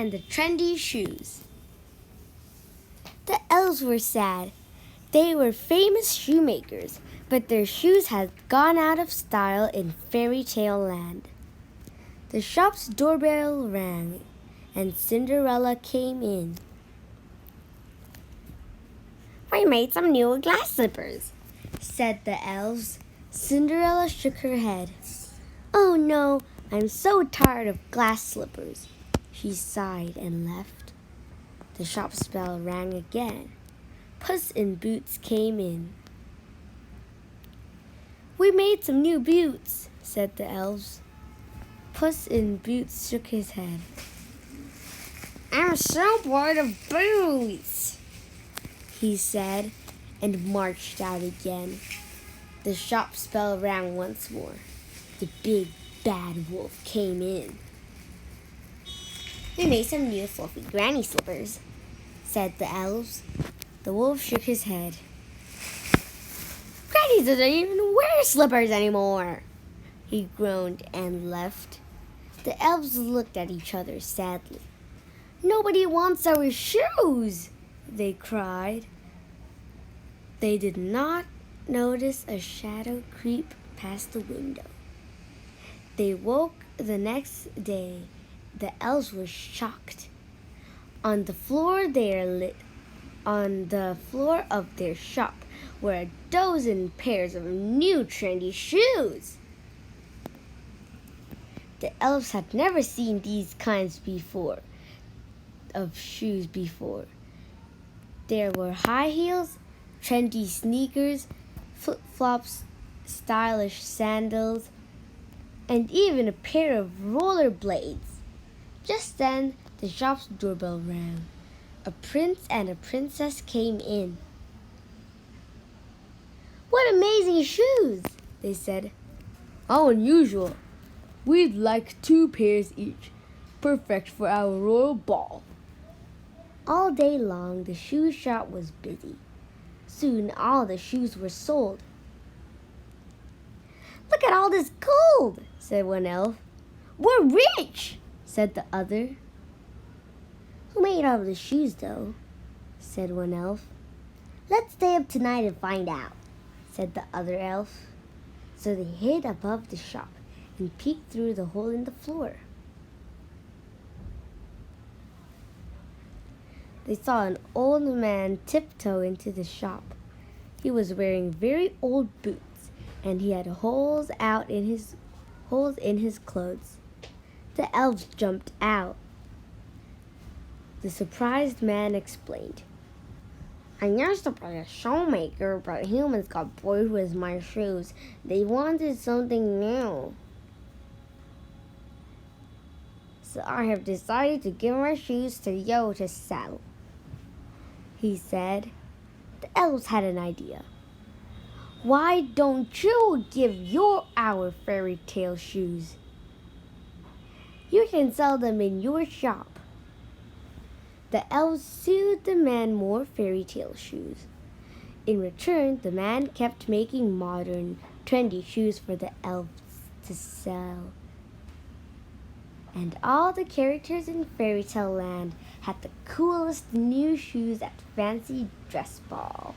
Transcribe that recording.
and the trendy shoes. The elves were sad. They were famous shoemakers, but their shoes had gone out of style in fairy tale land. The shop's doorbell rang, and Cinderella came in. "We made some new glass slippers," said the elves. Cinderella shook her head. "Oh no, I'm so tired of glass slippers." She sighed and left. The shop's bell rang again. Puss in Boots came in. "We made some new boots," said the elves. Puss in Boots shook his head. "I'm so bored of boots," he said, and marched out again. The shop's bell rang once more. The big bad wolf came in. "We made some new fluffy granny slippers," said the elves. The wolf shook his head. "Granny doesn't even wear slippers anymore," he groaned and left. The elves looked at each other sadly. "Nobody wants our shoes," they cried. They did not notice a shadow creep past the window. They woke the next day. The elves were shocked. On the floor of their shop were a dozen pairs of new trendy shoes. The elves had never seen these kinds of shoes before. There were high heels, trendy sneakers, flip-flops, stylish sandals, and even a pair of rollerblades. Just then, the shop's doorbell rang. A prince and a princess came in. "What amazing shoes!" they said. "How unusual. We'd like 2 pairs each, perfect for our royal ball." All day long, the shoe shop was busy. Soon, all the shoes were sold. "Look at all this gold," said one elf. "We're rich," said the other. "Who made all the shoes, though?" said one elf. "Let's stay up tonight and find out," said the other elf. So they hid above the shop and peeked through the hole in the floor. They saw an old man tiptoe into the shop. He was wearing very old boots, and he had holes in his clothes. The elves jumped out. The surprised man explained, "I used to be a shoemaker, but humans got bored with my shoes. They wanted something new. So I have decided to give my shoes to you to sell," he said. The elves had an idea. "Why don't you give our fairy tale shoes? You can sell them in your shop." The elves sued the man more fairy tale shoes. In return, the man kept making modern, trendy shoes for the elves to sell. And all the characters in fairy tale land had the coolest new shoes at Fancy Dress Ball.